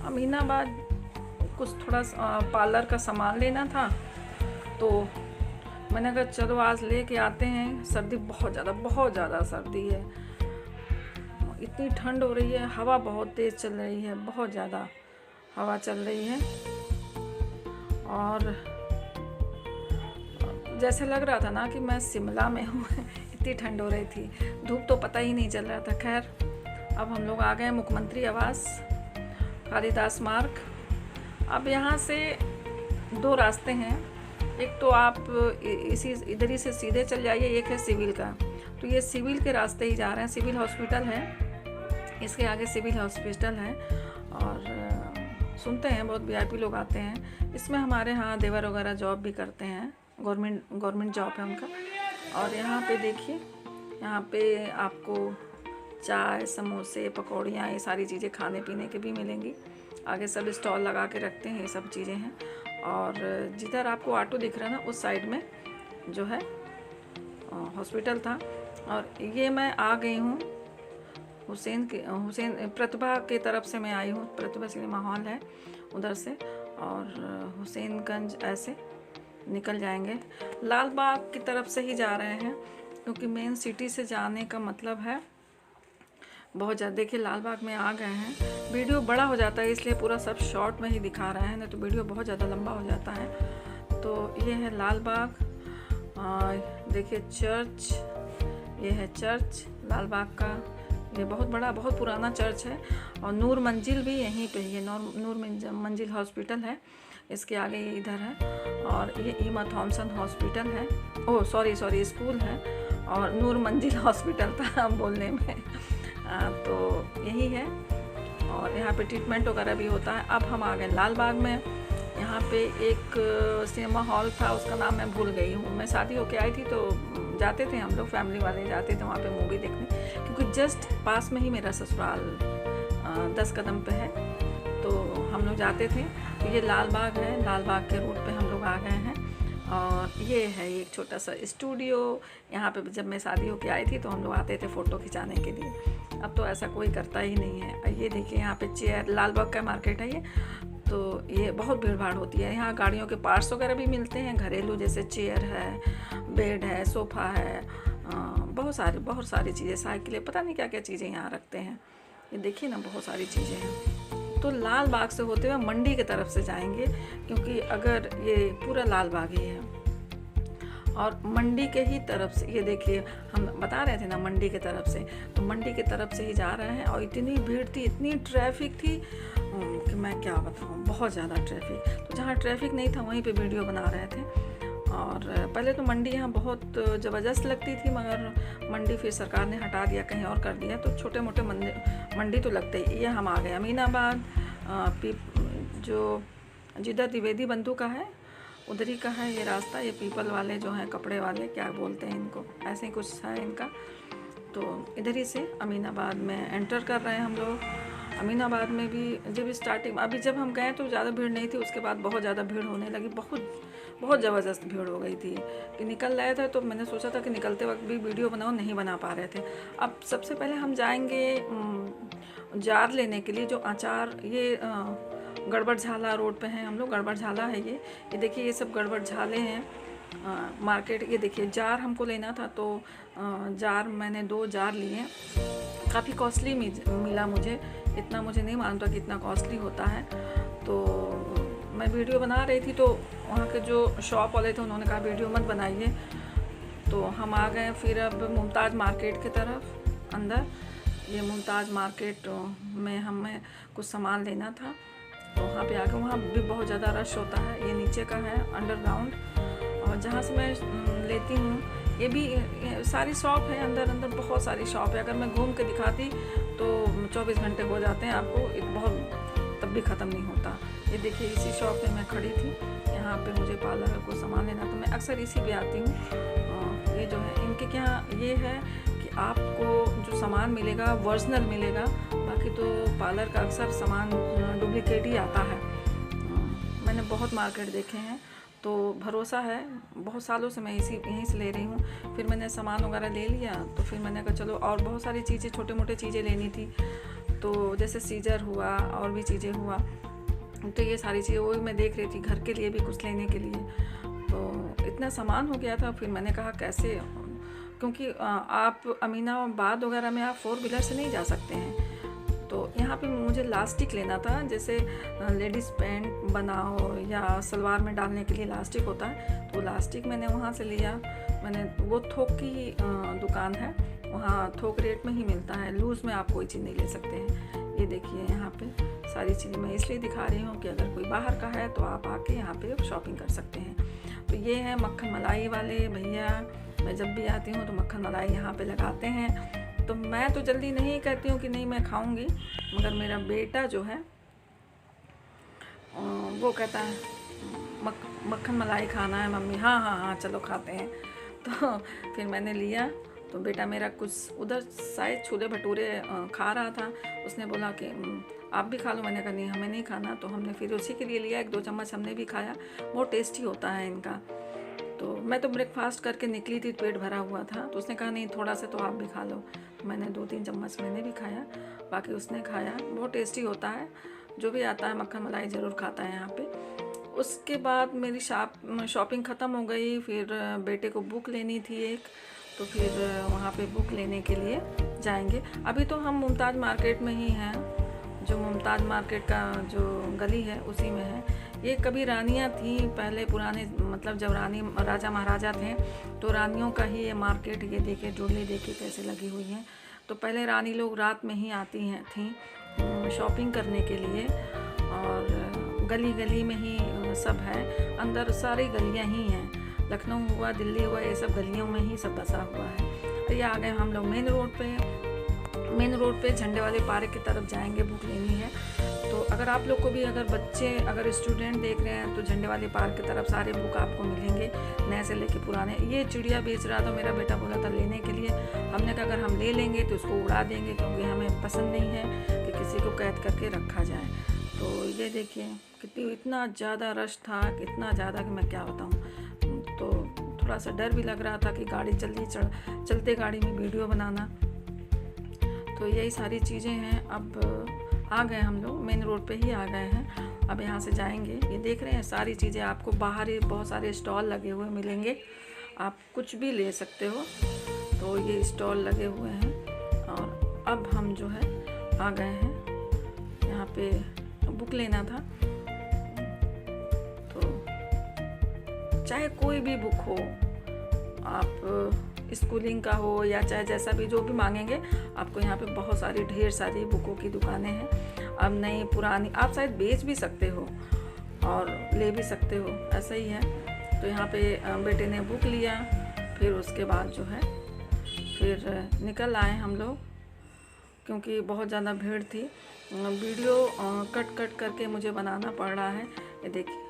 अमीनाबाद कुछ थोड़ा पार्लर का सामान लेना था, तो मैंने कहा चलो आज लेके आते हैं। सर्दी बहुत ज़्यादा सर्दी है, इतनी ठंड हो रही है, हवा बहुत तेज़ चल रही है, बहुत ज़्यादा हवा चल रही है और जैसे लग रहा था ना कि मैं शिमला में हूँ इतनी ठंड हो रही थी, धूप तो पता ही नहीं चल रहा था। खैर अब हम लोग आ गए मुख्यमंत्री आवास कालिदास मार्ग। अब यहाँ से दो रास्ते हैं, एक तो आप इधर ही से सीधे चल जाइए, एक है सिविल का। तो ये सिविल के रास्ते ही जा रहे हैं, सिविल हॉस्पिटल है, इसके आगे सिविल हॉस्पिटल है और सुनते हैं बहुत वीआईपी लोग आते हैं। इसमें हमारे यहाँ देवर वगैरह जॉब भी करते हैं, गवर्नमेंट जॉब है उनका। और यहाँ पे देखिए, यहाँ पे आपको चाय, समोसे, पकौड़ियाँ, ये सारी चीज़ें खाने पीने के भी मिलेंगी। आगे सब स्टॉल लगा के रखते हैं, ये सब चीज़ें हैं। और जिधर आपको ऑटो दिख रहा है ना, उस साइड में जो है हॉस्पिटल था। और ये मैं आ गई हूँ हुसैन प्रतिभा के तरफ से मैं आई हूँ। प्रतिभा सिनेमा हॉल है उधर से, और हुसैनगंज ऐसे निकल जाएंगे। लाल बाग की तरफ से ही जा रहे हैं, क्योंकि मेन सिटी से जाने का मतलब है बहुत ज़्यादा। देखिए लाल बाग में आ गए हैं। वीडियो बड़ा हो जाता है इसलिए पूरा सब शॉर्ट में ही दिखा रहे हैं, नहीं तो वीडियो बहुत ज़्यादा लंबा हो जाता है। तो ये है लाल बाग, देखिए चर्च, ये है चर्च लाल बाग का। ये बहुत बड़ा, बहुत पुराना चर्च है। और नूर मंजिल भी यहीं पे ही है, नूर मंजिल हॉस्पिटल है, इसके आगे ये इधर है। और ये ईमा थॉमसन हॉस्पिटल है, ओह सॉरी स्कूल है, और नूर मंजिल हॉस्पिटल था बोलने में। तो यही है, और यहाँ पे ट्रीटमेंट वगैरह भी होता है। अब हम आ गए लाल बाग में। यहाँ पे एक सिनेमा हॉल था, उसका नाम मैं भूल गई हूँ। मैं शादी होके आई थी तो जाते थे हम लोग, फैमिली वाले जाते थे वहाँ पे मूवी देखने, क्योंकि जस्ट पास में ही मेरा ससुराल 10 कदम पे है, तो हम लोग जाते थे। तो ये लाल बाग है, लाल बाग के रूट पे हम लोग आ गए हैं। और ये है एक छोटा सा स्टूडियो। यहाँ पे जब मैं शादी होके आई थी तो हम लोग आते थे फ़ोटो खिंचाने के लिए, अब तो ऐसा कोई करता ही नहीं है। ये देखिए यहाँ पे चेयर, लाल बाग का मार्केट है ये, तो ये बहुत भीड़ भाड़ होती है। यहाँ गाड़ियों के पार्ट्स वगैरह भी मिलते हैं, घरेलू, जैसे चेयर है, बेड है, सोफ़ा है, बहुत सारी चीज़ें, साइकिलें, पता नहीं क्या क्या चीज़ें यहाँ रखते हैं। ये देखिए ना, बहुत सारी चीज़ें हैं। तो लाल बाग से होते हुए मंडी की तरफ से जाएंगे, क्योंकि अगर ये पूरा लाल बाग ही है और मंडी के ही तरफ से, ये देखिए हम बता रहे थे ना मंडी के तरफ से, तो मंडी के तरफ से ही जा रहे हैं। और इतनी भीड़ थी, इतनी ट्रैफिक थी कि मैं क्या बताऊँ, बहुत ज़्यादा ट्रैफिक। तो जहाँ ट्रैफिक नहीं था वहीं पे वीडियो बना रहे थे। और पहले तो मंडी यहाँ बहुत ज़बरदस्त लगती थी, मगर मंडी फिर सरकार ने हटा दिया, कहीं और कर दिया। तो छोटे मोटे मंडी तो लगते ही। ये हम आ गए अमीनाबाद, जो जिधर द्विवेदी बंधु का है उधर ही का है ये रास्ता। ये पीपल वाले जो हैं, कपड़े वाले, क्या बोलते हैं इनको, ऐसे ही कुछ है इनका। तो इधर ही से अमीनाबाद में एंटर कर रहे हैं हम लोग। अमीनाबाद में भी जब स्टार्टिंग, अभी जब हम गए तो ज़्यादा भीड़ नहीं थी, उसके बाद बहुत ज़्यादा भीड़ होने लगी, बहुत ज़बरदस्त भीड़ हो गई थी कि निकल रहे थे। तो मैंने सोचा था कि निकलते वक्त भी वीडियो बनाओ, नहीं बना पा रहे थे। अब सबसे पहले हम जाएंगे जार लेने के लिए, जो अचार, ये गड़बड़ झाला रोड पे हैं हम लोग, गड़बड़ झाला है ये देखिए, ये सब गड़बड़ झाले हैं मार्केट। ये देखिए जार हमको लेना था, तो जार मैंने 2 जार लिए। काफ़ी कॉस्टली मिला मुझे, इतना मुझे नहीं मालूम था कि इतना कॉस्टली होता है। तो मैं वीडियो बना रही थी, तो वहाँ के जो शॉप वाले थे उन्होंने कहा वीडियो मत बनाइए। तो हम आ गए फिर अब मुमताज़ मार्केट की तरफ अंदर। ये मुमताज़ मार्केट में हमें कुछ सामान लेना था, तो वहाँ पे आ गए। वहाँ भी बहुत ज़्यादा रश होता है। ये नीचे का है अंडरग्राउंड, और जहाँ से मैं लेती हूँ, ये भी सारी शॉप है, अंदर बहुत सारी शॉप है। अगर मैं घूम के दिखाती तो 24 घंटे हो जाते हैं आपको, एक बहुत, तब भी ख़त्म नहीं होता। ये देखिए इसी शॉप में मैं खड़ी थी, यहाँ पे मुझे पार्लर का कोई सामान लेना, तो मैं अक्सर इसी पे आती हूँ। ये जो है इनके क्या ये है कि आपको जो सामान मिलेगा ओरिजिनल मिलेगा, बाकी तो पार्लर का अक्सर सामान डुप्लीकेट ही आता है। मैंने बहुत मार्केट देखे हैं, तो भरोसा है, बहुत सालों से मैं यहीं से ले रही हूँ। फिर मैंने सामान वगैरह ले लिया, तो फिर मैंने कहा चलो और बहुत सारी चीज़ें, छोटे मोटे चीज़ें लेनी थी, तो जैसे सीजर हुआ और भी चीज़ें हुआ, तो ये सारी चीज़ें वही मैं देख रही थी, घर के लिए भी कुछ लेने के लिए। तो इतना सामान हो गया था, फिर मैंने कहा कैसे, क्योंकि आप अमीनाबाद वगैरह में आप 4 व्हीलर से नहीं जा सकते हैं। तो यहाँ पे मुझे लास्टिक लेना था, जैसे लेडीज़ पैंट बनाओ या सलवार में डालने के लिए लास्टिक होता है, तो लास्टिक मैंने वहाँ से लिया। मैंने वो थोक की दुकान है, वहाँ थोक रेट में ही मिलता है, लूज़ में आप कोई चीज़ नहीं ले सकते हैं। ये देखिए यहाँ पे सारी चीज़ें मैं इसलिए दिखा रही हूँ कि अगर कोई बाहर का है तो आप आके यहाँ पे शॉपिंग कर सकते हैं। तो ये है मक्खन मलाई वाले भैया, मैं जब भी आती हूँ तो मक्खन मलाई यहाँ पे लगाते हैं। तो मैं तो जल्दी नहीं कहती हूँ कि नहीं मैं खाऊंगी, मगर मेरा बेटा जो है वो कहता है मक्खन मलाई खाना है मम्मी, हाँ हाँ हाँ चलो खाते हैं। तो फिर मैंने लिया, तो बेटा मेरा कुछ उधर शायद छोले भटूरे खा रहा था, उसने बोला कि आप भी खा लो। मैंने कहा नहीं हमें नहीं खाना, तो हमने फिर उसी के लिए लिया, 1-2 चम्मच हमने भी खाया। बहुत टेस्टी होता है इनका। तो मैं तो ब्रेकफास्ट करके निकली थी, पेट भरा हुआ था, तो उसने कहा नहीं थोड़ा सा तो आप भी खा लो। तो मैंने 2-3 चम्मच मैंने भी खाया, बाकी उसने खाया। बहुत टेस्टी होता है, जो भी आता है मक्खन मलाई ज़रूर खाता है यहाँ पे। उसके बाद मेरी शॉपिंग ख़त्म हो गई, फिर बेटे को बुक लेनी थी एक, तो फिर वहाँ पे बुक लेने के लिए जाएंगे। अभी तो हम मुमताज़ मार्केट में ही हैं, जो मुमताज़ मार्केट का जो गली है उसी में है। ये कभी रानियाँ थी पहले, पुराने मतलब जब राजा महाराजा थे तो रानियों का ही ये मार्केट। ये देखिए डोले देखिए कैसे लगी हुई हैं। तो पहले रानी लोग रात में ही आती थी शॉपिंग करने के लिए, और गली गली में ही सब है, अंदर सारी गलियाँ ही हैं। लखनऊ हुआ, दिल्ली हुआ, ये सब गलियों में ही सब बसा हुआ है। तो ये आ गए हम लोग मेन रोड पे झंडे वाले पार्क की तरफ जाएंगे, बुक लेनी है। तो अगर आप लोग को भी, अगर बच्चे, अगर स्टूडेंट देख रहे हैं तो झंडे वाले पार्क की तरफ सारे बुक आपको मिलेंगे, नए से लेके पुराने। ये चिड़िया बेच रहा था, मेरा बेटा बोला था लेने के लिए। हमने कहा अगर हम ले लेंगे तो उसको उड़ा देंगे, क्योंकि हमें पसंद नहीं है कि किसी को कैद करके रखा जाए। तो ये देखिए कितनी, इतना ज़्यादा रश था, इतना ज़्यादा कि मैं क्या बताऊँ। तो थोड़ा सा डर भी लग रहा था कि गाड़ी चलते गाड़ी में वीडियो बनाना। तो यही सारी चीज़ें हैं। अब आ गए हम लोग मेन रोड पे ही आ गए हैं, अब यहाँ से जाएंगे। ये देख रहे हैं सारी चीज़ें आपको बाहर ही बहुत सारे स्टॉल लगे हुए मिलेंगे, आप कुछ भी ले सकते हो। तो ये स्टॉल लगे हुए हैं, और अब हम जो है आ गए हैं यहाँ पे, बुक लेना था। तो चाहे कोई भी बुक हो, आप स्कूलिंग का हो या चाहे जैसा भी, जो भी मांगेंगे आपको यहाँ पे बहुत सारी, ढेर सारी बुकों की दुकानें हैं। अब नई पुरानी आप शायद बेच भी सकते हो और ले भी सकते हो, ऐसा ही है। तो यहाँ पे बेटे ने बुक लिया, फिर उसके बाद जो है फिर निकल आए हम लोग, क्योंकि बहुत ज़्यादा भीड़ थी। वीडियो कट करके मुझे बनाना पड़ रहा है। ये देखिए,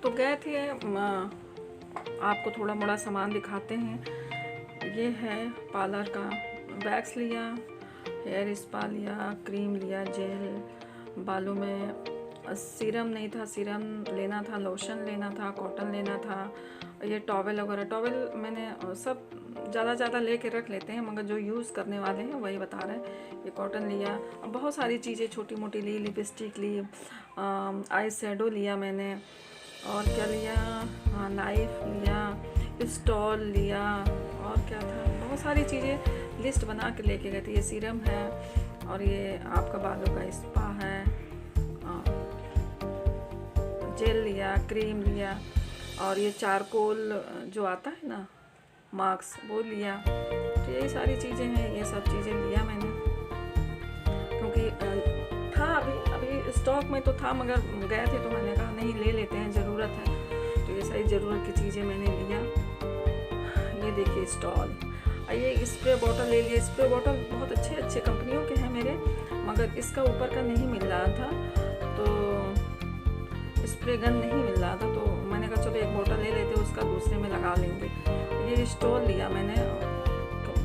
तो गए थे, आपको थोड़ा मोड़ा सामान दिखाते हैं। ये है पार्लर का, वैक्स लिया, हेयर स्पा लिया, क्रीम लिया, जेल, बालों में सीरम नहीं था, सीरम लेना था, लोशन लेना था, कॉटन लेना था, ये टॉवेल वगैरह। टॉवेल मैंने सब ज़्यादा लेके रख लेते हैं, मगर जो यूज़ करने वाले हैं वही बता रहे हैं। ये कॉटन लिया, अब बहुत सारी चीज़ें छोटी मोटी ली, लिपस्टिक ली, आई शेडो लिया मैंने, और क्या लिया, हाँ नाइफ लिया, स्टॉल लिया, और क्या था, बहुत सारी चीज़ें लिस्ट बना के लेके गए थे। ये सीरम है, और ये आपका बालों का स्पा है, जेल लिया, क्रीम लिया, और ये चारकोल जो आता है ना, मास्क, वो लिया। तो यही सारी चीज़ें हैं, ये सब चीज़ें लिया मैंने, क्योंकि था अभी स्टॉक में तो था, मगर गए थे तो मैंने कहा नहीं ले लेते हैं, ज़रूरत है। तो ये सारी ज़रूरत की चीज़ें मैंने लिया। ये देखिए स्टॉल, ये स्प्रे बॉटल ले लिया। स्प्रे बॉटल बहुत अच्छे कंपनियों के हैं मेरे, मगर इसका ऊपर का नहीं मिल रहा था, तो स्प्रे गन नहीं मिल रहा था। तो मैंने कहा चलो एक बॉटल ले लेते, उसका दूसरे में लगा लेंगे। ये स्टॉल लिया मैंने,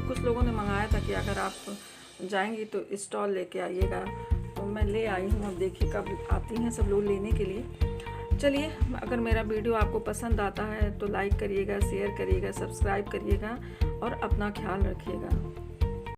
कुछ लोगों ने मंगाया था कि अगर आप जाएंगी तो स्टॉल लेके आइएगा, तो मैं ले आई हूँ। अब देखिए कब आती हैं सब लोग लेने के लिए। चलिए, अगर मेरा वीडियो आपको पसंद आता है तो लाइक करिएगा, शेयर करिएगा, सब्सक्राइब करिएगा, और अपना ख्याल रखिएगा।